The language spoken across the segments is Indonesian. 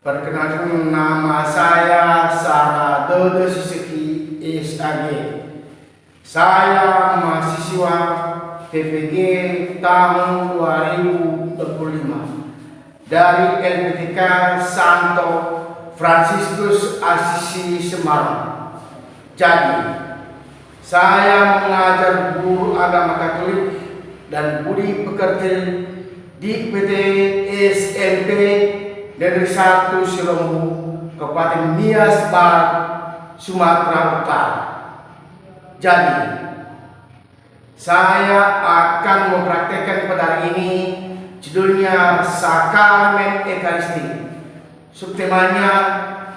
Perkenalkan, nama saya Sarah Dodo Siseki SAG. Saya mahasiswa PPG tahun 2025 dari LPTK Santo Fransiskus Assisi Semarang. Jadi, saya mengajar guru agama Katolik dan budi pekerti di PT SMP Negeri 1 Silombu, Kabupaten Nias Barat, Sumatera Utara. Jadi, saya akan mempraktekkan pada hari ini judulnya Sakramen Ekaristi. Subtemanya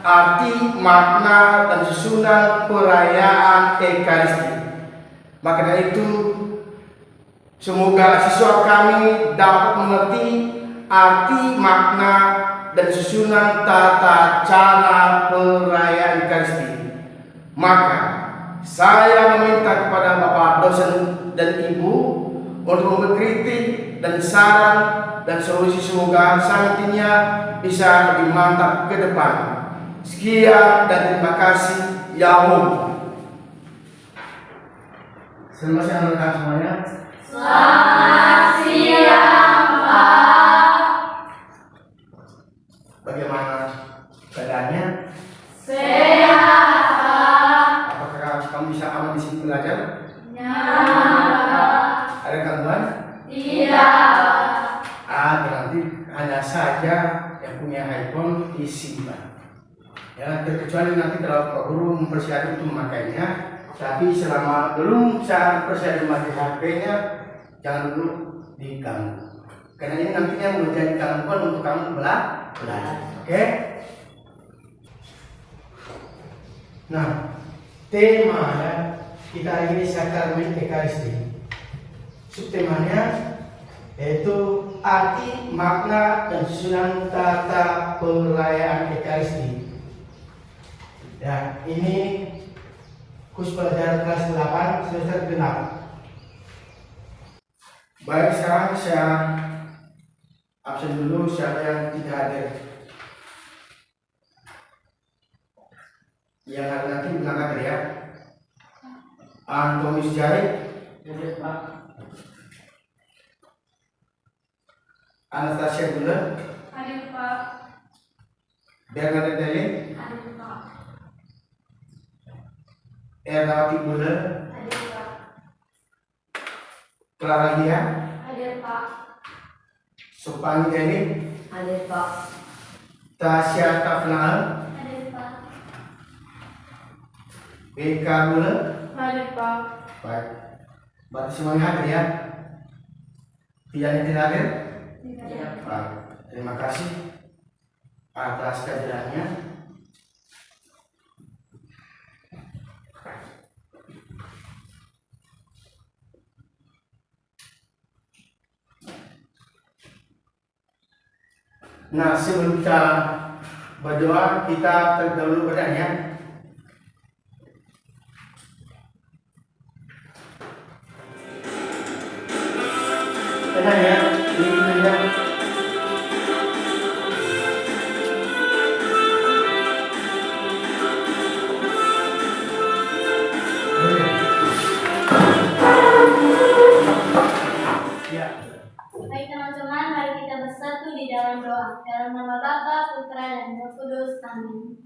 arti, makna, dan susunan perayaan Ekaristi. Maka dari itu, semoga siswa kami dapat mengerti arti, makna, dan susunan tata cara perayaan Ekaristi. Maka saya meminta kepada Bapak dosen dan Ibu untuk mengkritik dan saran dan solusi, semoga nantinya bisa lebih mantap ke depan. Sekian dan terima kasih. Yahoo. Selamat siang rekan semuanya. Selamat siang, Pak. Bagaimana keadaannya? Sehat, Pak. Apakah kamu bisa aman di sini belajar? Nyaman, Pak. Ada gangguan? Tidak, Pak. Nanti hanya saja yang punya handphone disimpan. Ya, terkecuali nanti kalau Pak Guru mempersiapkan untuk memakainya, tapi selama belum saat persiapan memakai HP-nya, jangan dulu diganggu. Karena ini nantinya menjadi gangguan untuk kamu belajar. Oke? Nah, tema ya, kita hari ini Sakramen Ekaristi. Subtemanya yaitu arti, makna, dan susunan tata perayaan Ekaristi. Ya, ini khusus pelajaran kelas 8 semester genap. Baik, sekarang saya absen dulu siapa yang tidak hadir. Yang hari nanti bilang hadir ya. Antonis Jahit, hadir Pak. Anastasia Bulan, Hadir, Pak. Bernadette Deli, Hadir, Pak. Ernawati Bulan, Hadir, Pak. Clara Dia, Hadir, Pak. Supani Deni, Hadir, Pak. Tasya Tafnal, Hadir, Pak. Beka Bulan. Hadir, Pak. Baik, berarti semuanya hadir ya. Tidak yang tidak hadir? Tidak. Baik, terima kasih atas kehadirannya. Nah, sebelum kita berdoa, kita terdahulu berdoa. Tenang ya, ini ya. Baik teman-teman, mari kita bersatu di dalam doa. Dalam nama Bapa, Putra, dan Roh Kudus. Amin.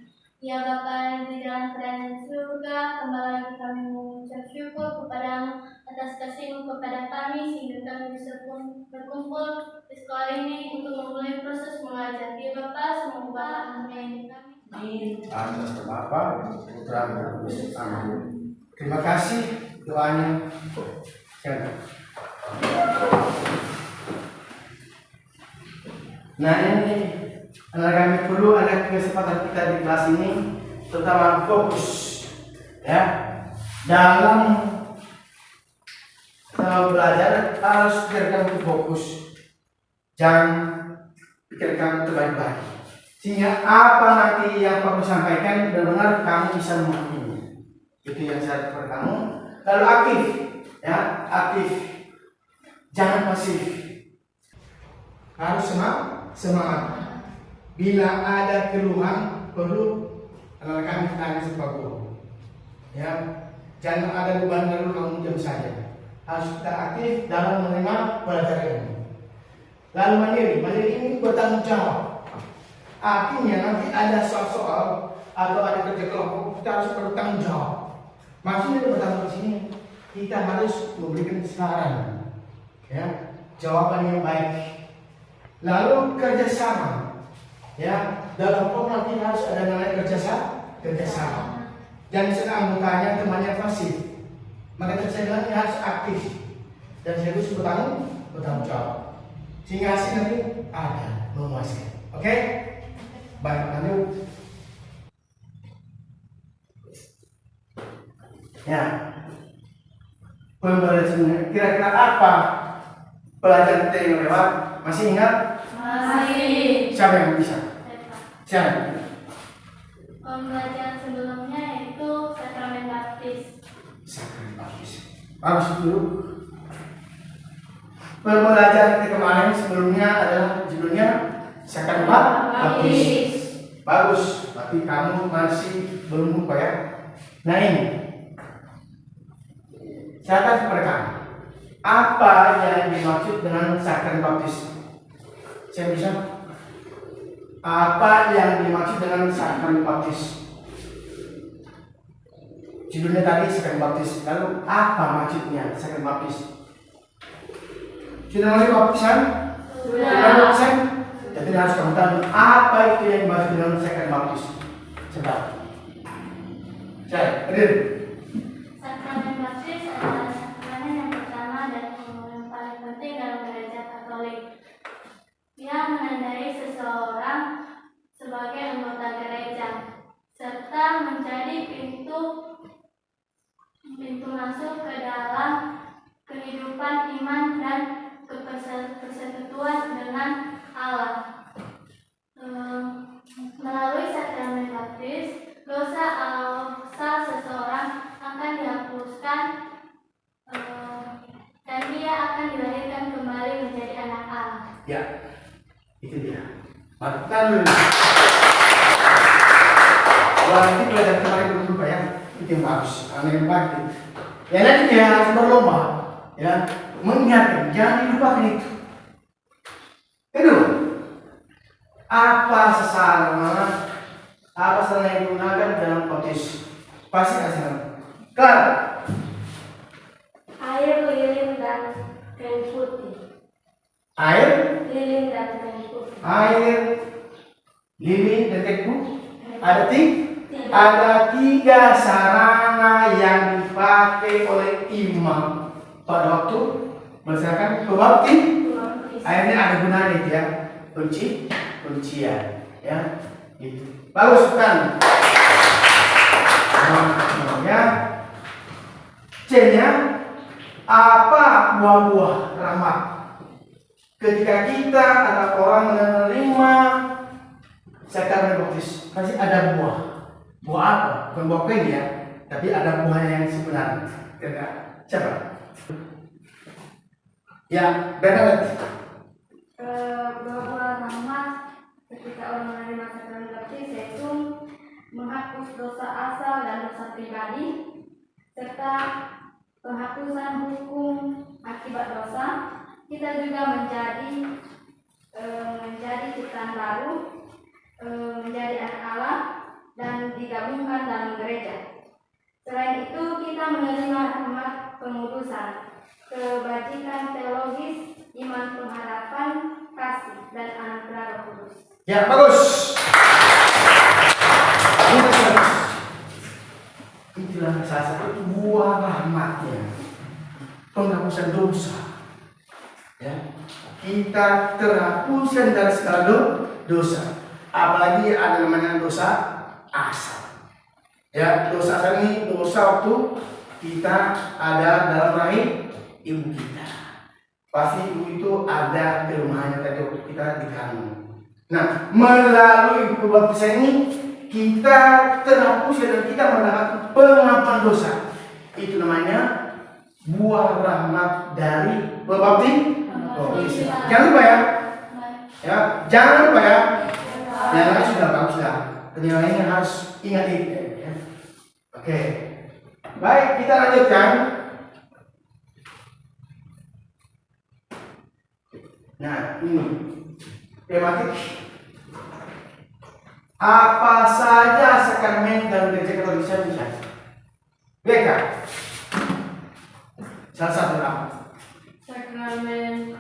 Ya Bapa yang di dalam kerajaan surga, kembali lagi kami mengucap syukur kepadamu atas kasih-Mu kepada kami, sehingga kami bisa berkumpul di sekolah ini untuk memulai proses mengajar. Ya Bapa, semoga amin. Atas nama Bapa, Putra, dan Roh Kudus. Amin. Terima kasih doanya. Nah, ini kami perlu ada kesempatan kita di kelas ini, terutama fokus ya dalam belajar, harus pikirkan fokus, jangan pikirkan terbalik-balik, sehingga apa nanti yang Pak sampaikan benar-benar kamu bisa memahaminya. Itu yang saya kepada kamu. Lalu aktif ya, aktif, jangan pasif, harus semangat. Bila ada keluhan perlu anak-anak kami tanya sama guru. Ya, jangan ada beban lalu kamu diam saja. Harus kita aktif dalam menerima pelajaran ini. Lalu mandiri ini bertanggung jawab. Artinya nanti ada soal-soal atau ada kerja kelompok kita harus bertanggung jawab. Maksudnya bertanggung di sini kita harus memberikan saran, ya, jawaban yang baik. Lalu kerjasama, ya, dalam kelompok nanti harus ada namanya kerjasama. Dan sedang anggotanya temannya pasif, maka tersedia harus aktif dan sekaligus bertanggung jawab. Sehingga hasil nanti ada memuaskan. Oke? Baik, lanjut. Ya, pembelajaran kira-kira apa pelajaran kita yang lewat? Masih ingat? Masih. Siapa yang bisa? Siapa? Pembelajaran sebelumnya itu sakramen baptis. Sakramen baptis. Bagus dulu. Pembelajaran kita kemarin sebelumnya adalah judulnya sakramen baptis. Bagus, tapi kamu masih belum lupa ya. Nah ini, saya akan kepada kamu. Apa yang dimaksud dengan sakramen baptis? Saya bisa? Apa yang dimaksud dengan sakramen baptis? Judulnya tadi sakramen baptis. Lalu apa maksudnya sakramen baptis? Sudah mulai baptisan? Sudah baptisan? Jadi harus kamu tahu apa itu yang dimaksud dengan sakramen baptis. Coba. Saya, hadir. Sakramen baptis adalah sakramen yang pertama dan yang paling penting dalam gereja Katolik. Ia menandai seseorang sebagai anggota gereja serta menjadi pintu masuk ke dalam kehidupan iman dan persekutuan dengan Allah. Melalui sakramen baptis, dosa seseorang akan dihapuskan dan dia akan dilahirkan kembali menjadi anak Allah. Ya, itu dia. Mantap. Wah, ini pelajaran kemarin belum lupa ya. Itu yang bagus. Anak yang baik. Ya nanti dia harus berlomba. Ya, mengingatkan, jangan dilupakan itu. Kedua, apa sesal yang digunakan dalam baptis? Pasti asal. Klar. Air, lilin, dan kain putih. Air, Lilin dan kain putih. air, lilin, dan teku. Ada tiga sarana yang dipakai oleh imam pada waktu melaksanakan pembaptis. Akhirnya ada gunanya itu ya, kuncian, ya, gitu. Bagus kan? Ya. C-nya apa buah-buah rahmat? Ketika kita ada orang menerima sakramen baptis, pasti ada buah. Buah apa? Bukan buah peni ya, tapi ada buah yang sebenarnya. Siapa? Ya, benar. Buah rahmat ketika orang menerima sakramen baptis yaitu menghapus dosa asal dan dosa pribadi serta penghapusan hukum akibat dosa. Kita juga menjadi ciptaan baru, menjadi anak Allah dan digabungkan dalam gereja. Selain itu kita menerima rahmat pengudusan, kebajikan teologis, iman pengharapan, kasih, dan anugerah Roh Kudus. Ya, bagus. Itulah salah satu buah rahmatnya, penghapusan dosa. Ya, kita terhapuskan dari segala dosa. Apalagi ada namanya dosa asal. Ya, dosa asal ini dosa waktu kita ada dalam rahim ibu kita. Pasti ibu itu ada kelemahannya tadi waktu kita dikandung. Nah, melalui pembaptisan ini kita terhapus dan kita mendapat pengampunan dosa. Itu namanya buah rahmat dari pembaptisan. Jangan lupa ya. Ya, jangan lupa ya. Yang lain sudah bagus lah. Penilaiannya harus ingat ini. Ya. Oke. Baik, kita lanjutkan. Nah, ini tematik. Apa saja sakramen dalam gereja Katolik bisa? BK. Salah satu apa? Sakramen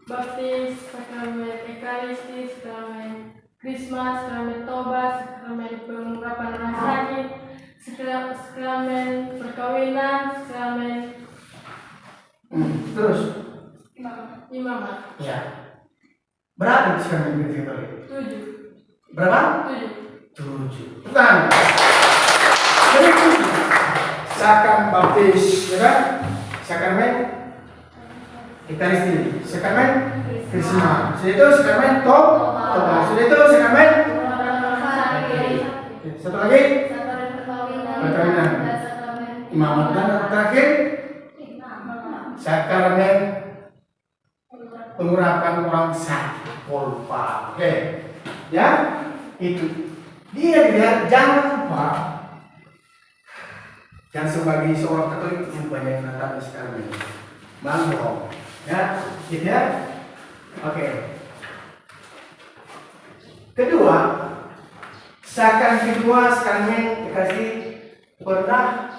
baptis, sakramen ekaristi, sakramen krismas, sakramen tobat, sakramen pengurapan orang sakit, sakramen perkawinan, sakramen Terus? imamat. Ya. Berapa sakramen gereja Katolik? 7. Berapa? 7. Pertanyaan. Jadi 7. Sakramen baptis, ya kan? Sakramen ekaristi, sakramen krisma. Sudah itu sakramen tobat. Sudah itu sakramen satu lagi perkawinan. Imamat dan terakhir sakramen pengurapan orang sakit. Kolpa. Oke. Ya, itu. Dia jangan lupa. Dan sebagai seorang Katolik yang banyak menatap sekarang ini, bohong, ya, gitu ya. Oke. Kedua, sakramen kasih pernah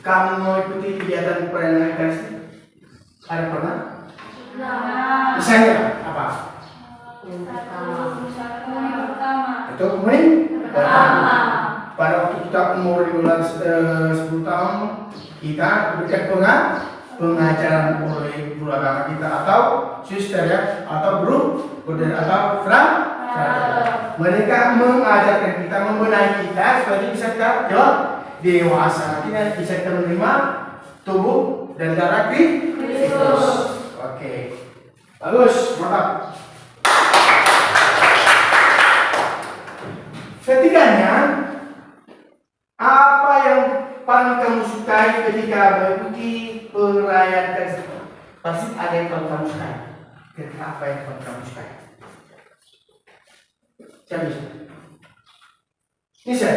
kamu mengikuti kegiatan perayaan kasih? Ada pernah? Misalnya apa? Itu pertama. Pada waktu kita umur 10 tahun, kita berikan pengajaran oleh guru agama kita atau suster ya, atau guru atau frater. Mereka mengajarkan kita, membenahi kita supaya bisa kita jawab dewasa. Kita bisa kita menerima tubuh dan darah Kristus. Oke, bagus, mantap. Ketiganya, apa yang paling kamu sukai ketika mengikuti perayaan Kristus? Pasti ada yang paling kamu sukai. Ketika apa yang paling kamu sukai? Siapa bisa? Bisa.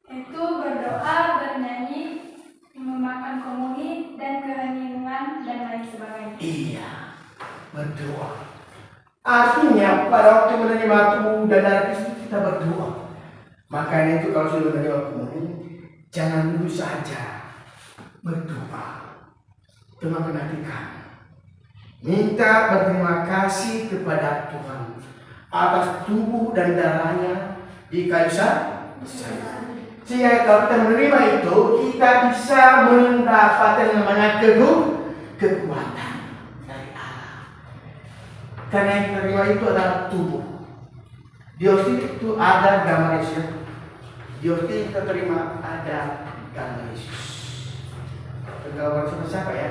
Itu berdoa, bernyanyi, memakan komuni, dan keheningan, dan lain sebagainya. Iya, berdoa. Artinya pada waktu menerima tubuh dan darah Kristus kita berdoa. Makanya itu kalau sudah menerima komuni, jangan dulu saja berdoa. Cuma menantikan. Minta berterima kasih kepada Tuhan atas tubuh dan darahnya di kayu salib. Sehingga kalau kita menerima itu, kita bisa mendapatkan yang namanya kekuatan dari Allah. Karena yang kita terima itu adalah tubuh. Diosti itu ada gambar Yesus. Diosti kita terima ada gambar Yesus. Gambar Yesus siapa ya?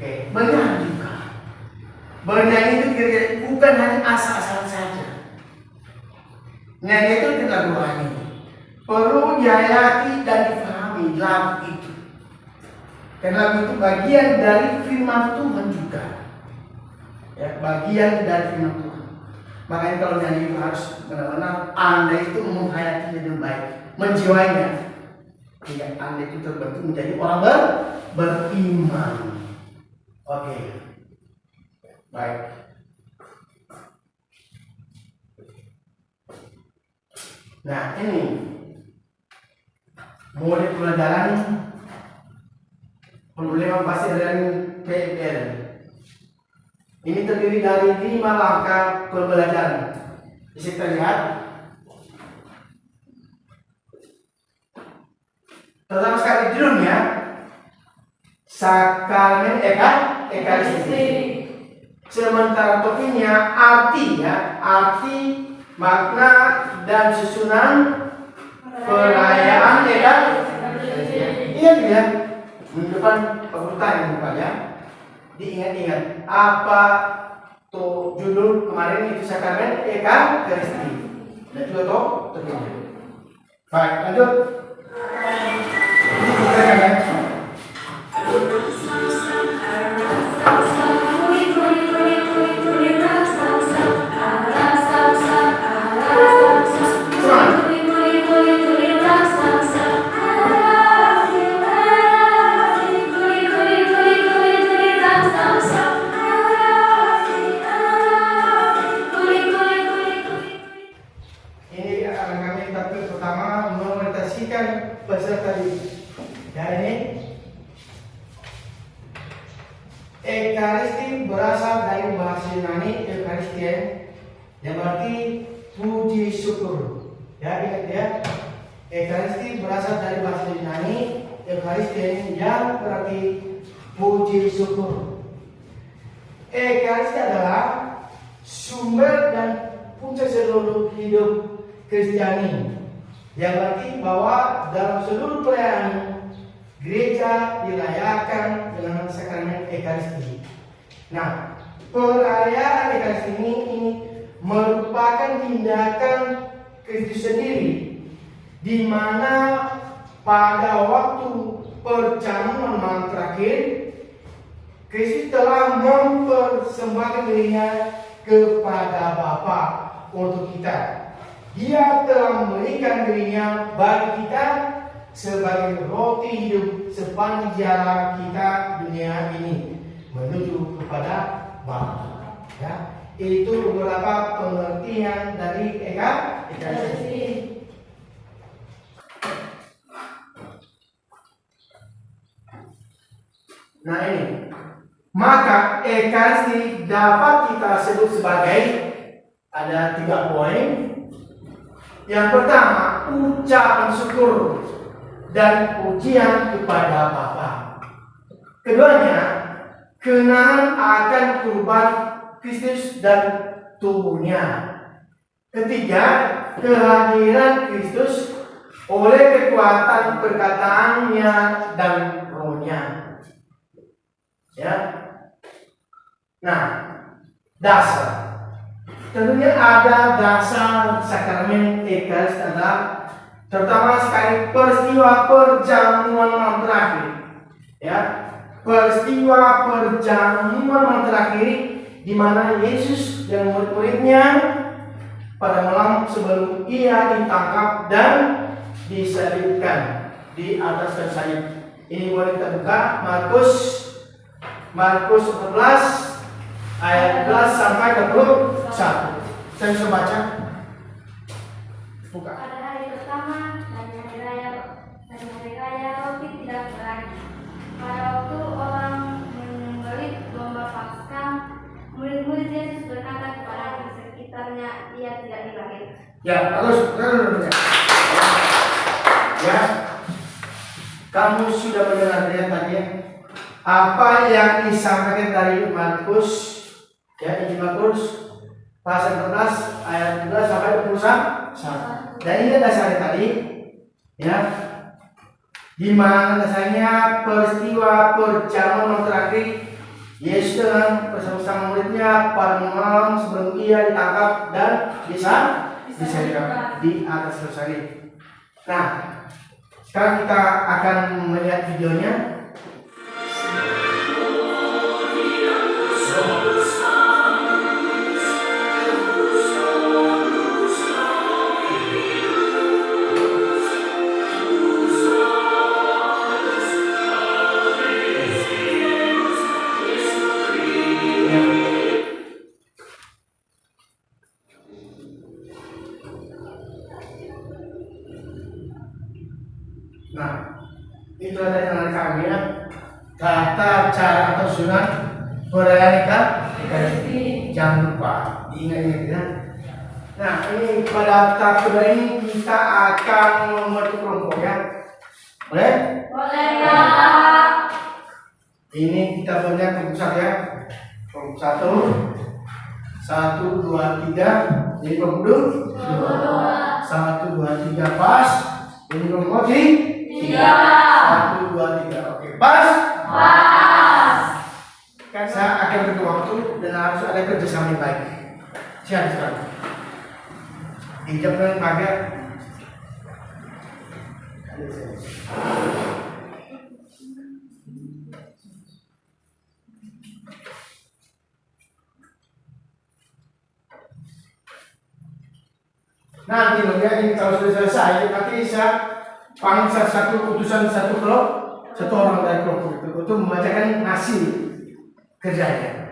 Oke, bernyanyi juga. Bernyanyi itu kira-kira bukan hanya asal-asalan saja. Nyanyi itu tidak rohani. Perlu dihayati dan difahami lagu itu. Karena lagu itu bagian dari firman Tuhan juga. Ya, bagian dari firman Tuhan. Makanya kalau nyanyi itu harus benar-benar Anda itu menghayatinya dengan baik, menjiwainya. Sehingga Anda itu terbentuk menjadi orang beriman. Oke. Baik. Nah, ini model pelajaran problema pasti dengan PPL. Ini terdiri dari 5 langkah pembelajaran. Bisa kita lihat. Pertama sekali judulnya sakramen ekaristi. Sementara topiknya arti, makna dan susunan perayaan ekaristi. Ingat ya, minggu depan pertanyaan rupanya. Diingat-ingat apa tuh judul kemarin itu sakramen ekaristi. Dan juga topiknya. Baik, lanjut. Ekaristi berasal dari bahasa Yunani Eucharistien, yang berarti puji syukur. Ya, ingat ya. Ekaristi berasal dari bahasa Yunani Eucharistien yang berarti puji syukur. Ekaristi adalah sumber dan puncak seluruh hidup Kristiani, yang berarti bahwa dalam seluruh perayaan gereja dirayakan dengan sakramen Ekaristi. Nah, perayaan Ekaristi ini merupakan tindakan Kristus sendiri, di mana pada waktu perjamuan malam terakhir Kristus telah mempersembahkan dirinya kepada Bapa untuk kita. Dia telah memberikan dirinya bagi kita sebagai roti hidup sepanjang jalan kita dunia ini menuju kepada Bapa. Ya, itu beberapa pengertian dari Ekaristi. Nah ini, maka Ekaristi dapat kita sebut sebagai ada 3 poin. Yang pertama, ucapan syukur dan pujian kepada Bapa. Keduanya, kenangan akan kurban Kristus dan tubuhnya. Ketiga, kehadiran Kristus oleh kekuatan perkataannya dan rohnya. Ya. Nah, dasar. Tentunya ada dasar sakramen Ekaristi adalah terutama sekali peristiwa perjamuan malam terakhir. Ya, peristiwa perjamuan malam terakhir di mana Yesus dan murid-muridnya pada malam sebelum ia ditangkap dan disalibkan di atas kayu salib. Ini boleh kita buka Markus 14 ayat 11 sampai 21. Saya bisa baca. Buka. Pada hari pertama dan hari raya roti tidak beragi. Pada waktu orang menyembelih domba Paskah, murid-murid Yesus berkata kepada sekitarnya, ia tidak dilahir. Ya, terus. Ya, kamu sudah mendengar ya tadi ya, apa yang disampaikan dari Markus, ya, Injil Markus pasal 14 ayat 11 sampai 21. Dan ini dasarnya tadi, ya, di mana dasarnya peristiwa perjamuan terakhir Yesus dengan bersama muridnya pada malam sebelum ia ditangkap dan disalibkan di atas kayu salib. Nah, sekarang kita akan melihat videonya. Nah, itu adalah kami ya, tata cara atau sunat perayaan Ekaristi. Jangan lupa diingat ya. Nah, ini pada tahap kedua ini kita akan membentuk kelompok ya. Boleh? Boleh ya. Ini kita punya kelompok satu ya. Kelompok 1, 2, 3. Jadi kelompok 2. 1, 2, 3 pas. Ini kelompok 3. 1, 2, 3. Oke, pas. Kan saya akan beri waktu dan harus ada kerjasama yang baik. Siap sekarang. Dijawab pakai. Nanti loh ya, ini kalau sudah selesai nanti saya panggil satu utusan satu orang dari kelompok itu untuk membacakan hasil kerjanya.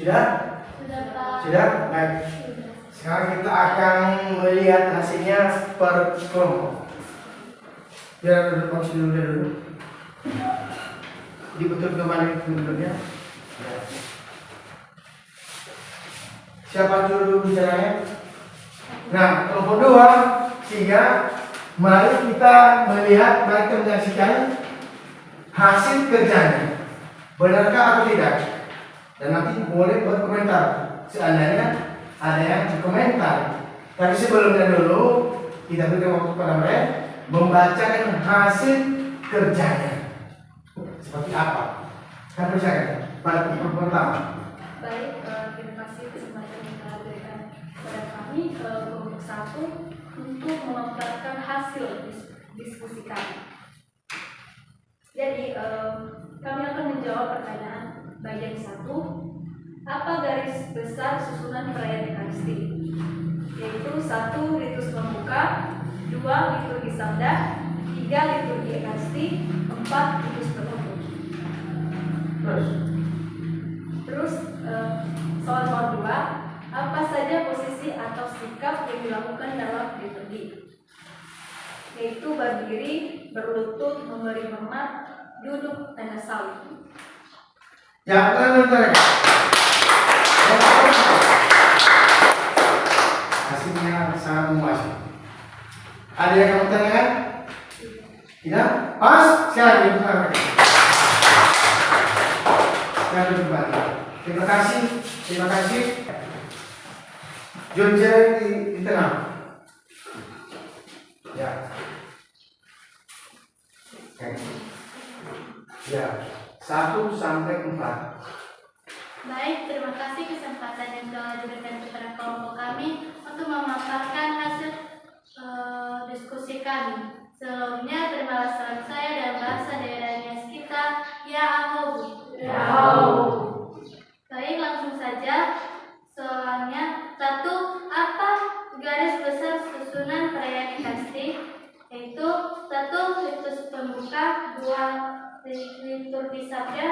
Sudah? Sudah, Pak. Sudah? Baik. Sekarang kita akan melihat hasilnya per kelompok. Biar duduk dulu. Dibetul kembali duduknya. Ya. Siapa dulu bicaranya? Nah, kelompok 2, 3, mari kita menyaksikan hasil kerjanya. Benarkah atau tidak? Dan nanti boleh buat komentar. Seandainya ada yang komentar. Tapi sebelumnya dulu kita berikan waktu kepada mereka membacakan hasil kerjanya. Seperti apa? Kan persilakan. Pada pertama. Baik, terima kasih kesempatan yang telah diberikan kepada kami kelompok 1 untuk memaparkan hasil diskusi kami. Jadi, kami akan menjawab pertanyaan bagian 1. Apa garis besar susunan perayaan Ekaristi? Yaitu 1. Ritus pembuka, 2. Liturgi sabda, 3. Liturgi Ekaristi, 4. Ritus penutup. Terus soal nomor 2, apa saja posisi atau sikap yang dilakukan dalam liturgi? Yaitu berdiri, berlutut, memberi hormat, duduk, tanda salib. Ya, benar. Hasilnya sangat memuaskan. Ada yang kamu tanyakan? Tidak? Pas? Silakan dibuka. Silakan kembali. Terima kasih. John Jerry di tengah. Ya. Ya. 1 sampai 4. Baik, terima kasih kesempatan yang telah diberikan kepada kelompok kami untuk memaparkan hasil diskusi kami. Sebelumnya, terimalah salam saya dalam bahasa daerahnya sekitar, ya ahobu. Baik, langsung saja. Soalnya 1. Apa garis besar susunan perayaan Ekaristi? Yaitu 1. Ritus pembuka, 2. Liturgi sabda,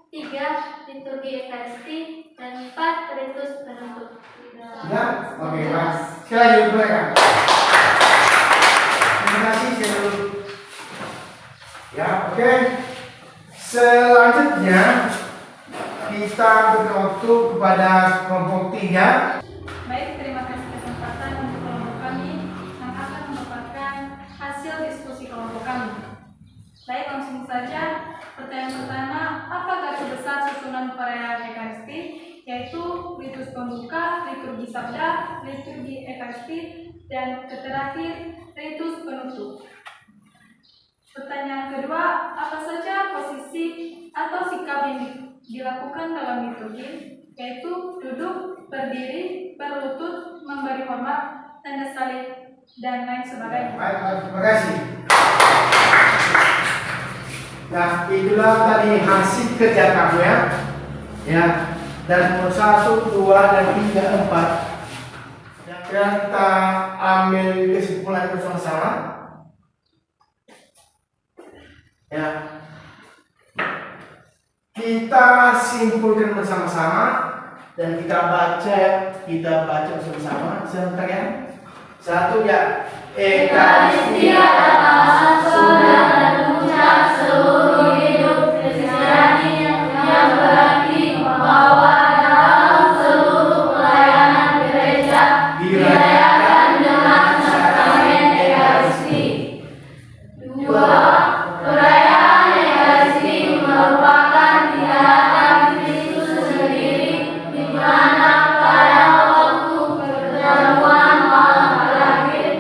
3. Liturgi Ekaristi, dan 4. Ritus penutup. Ya, oke, Mas. Silakan dibuka. Terima kasih, saya dulu. Ya, oke. Selanjutnya kita beri waktu kepada kelompok 3. Baik, terima kasih kesempatan untuk kelompok kami yang akan memaparkan hasil diskusi kelompok kami. Baik, langsung saja. Pertanyaan pertama, apa garis besar susunan perayaan Ekaristi? Yaitu ritus pembuka, liturgi sabda, liturgi Ekaristi, dan terakhir ritus penutup. Pertanyaan kedua, apa saja posisi atau sikap yang dilakukan dalam liturgi? Yaitu duduk, berdiri, berlutut, memberi hormat, tanda salib, dan lain sebagainya. Baik, terima kasih. Nah, itulah tadi hasil kerja kamu ya. Ya, dan nomor 1, 2, dan 3, 4. Kita ambil kesimpulan bersama-sama. Ya, kita simpulkan bersama-sama dan kita baca bersama-sama. Sebentar ya. 1 ya. Ekaristi adalah puncak seluruh hidup Kristiani yang berarti bahwa dalam seluruh pelayanan gereja dirayakan dengan sakramen Ekaristi. 2. Perayaan Ekaristi merupakan tindakan Kristus sendiri di mana pada waktu perjamuan malam terakhir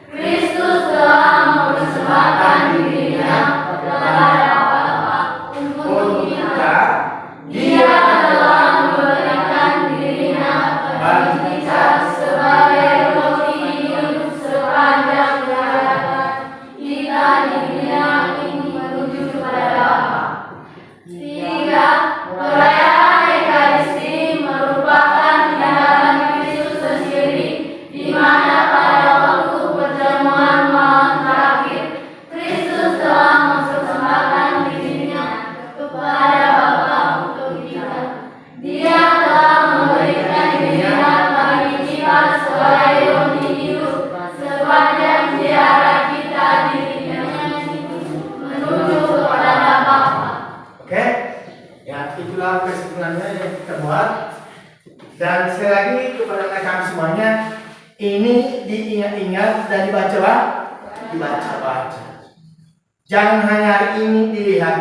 Kristus telah mempersembahkan dirinya kepada Bapa untuk kita. Dia telah memberikan dirinya bagi kita sebagai roti hidup sepanjang perjalanan kita di dunia ini menuju kepada Bapa. 3. Perayaan Ekaristi merupakan tindakan Kristus sendiri di mana pada waktu perjamuan malam terakhir Kristus telah mempersembahkan dirinya kepada Bapa untuk kita. Dia telah sekali lagi kepada kami semuanya, ini diingat-ingat dan dibaca-baca. Jangan hanya hari ini dilihat,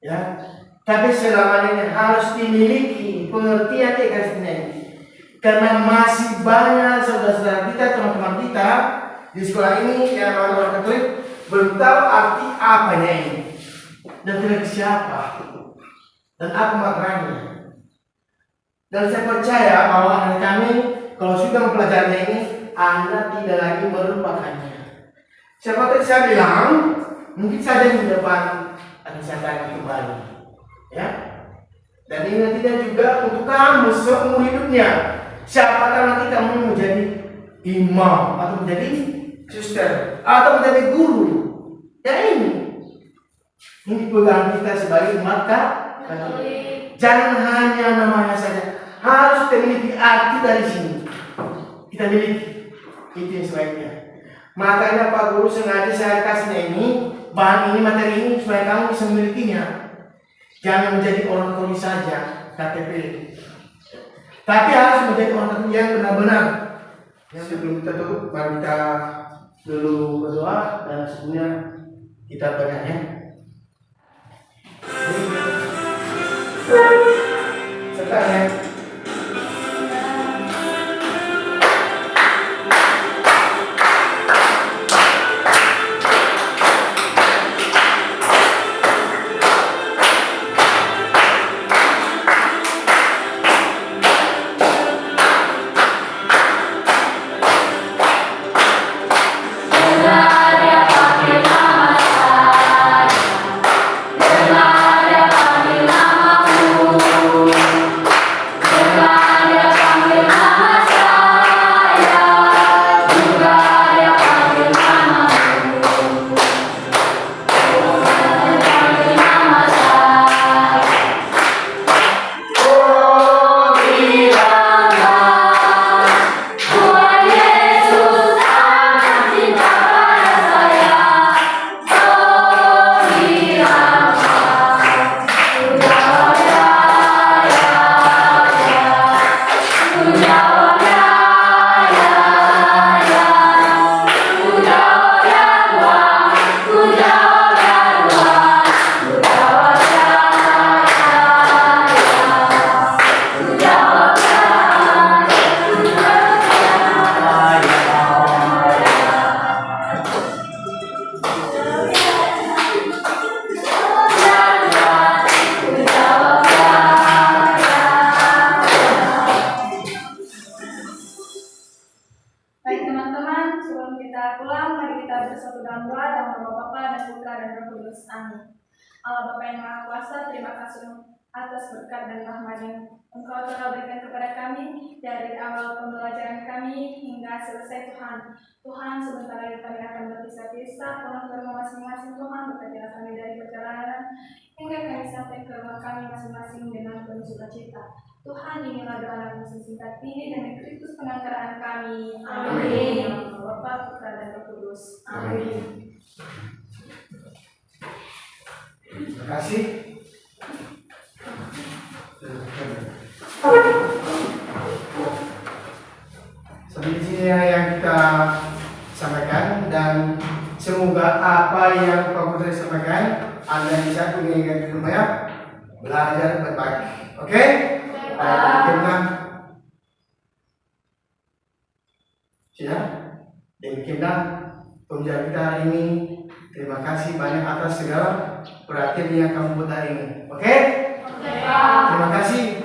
ya, tapi selama ini harus dimiliki pengertian Ekaristinya ini. Karena masih banyak saudara-saudara kita, teman-teman kita di sekolah ini yang orang Katolik belum tahu arti apanya ini dan tidak siapa dan apa maknanya. Dan saya percaya bahwa anak kami kalau sudah mempelajarinya ini, Anda tidak lagi melupakannya. Siapa tadi saya bilang, mungkin saja di depan akan saya tanya kembali, ya. Dan ingat juga untuk kamu seumur hidupnya. Siapa tahu nanti kamu menjadi imam atau menjadi suster atau menjadi guru. Ya ini pegang kita sebagai umat Katolik. Jangan hanya namanya saja, harus memiliki arti dari sini. Kita miliki itu yang sebaiknya. Makanya Pak Guru sengaja saya kasih ini bahan ini, materi ini supaya kamu bisa memilikinya. Jangan menjadi orang Katolik saja KTP, tapi harus menjadi orang Katolik yang benar-benar. Sebelum kita tutup, mari kita dulu berdoa dan sebelumnya kita berdoa. Sekarang ya. Allah Bapa yang Maha Kuasa, terima kasih atas berkat dan rahmat yang Engkau telah berikan kepada kami dari awal pembelajaran kami hingga selesai Tuhan. Tuhan, sebentar lagi kami akan berpisah-pisah, Tuhan berumah masing-masing. Tuhan, berkatilah kami dari perjalanan hingga kami sampai ke rumah kami masing-masing dengan penuh sukacita. Tuhan, inilah doa kami singkat ini demi Kristus pengantaran kami. Amin. Bapa, Putra dan Roh Kudus. Amin. Terima kasih. Sampai di sini yang kita sampaikan dan semoga apa yang Pak Putri sampaikan Anda bisa mengingat di rumah ya, belajar berbagi. Oke? Sudah? Demikianlah pembelajaran kita hari ini. Terima kasih banyak atas segala perhatian yang kamu buat hari ini. Oke? Terima kasih.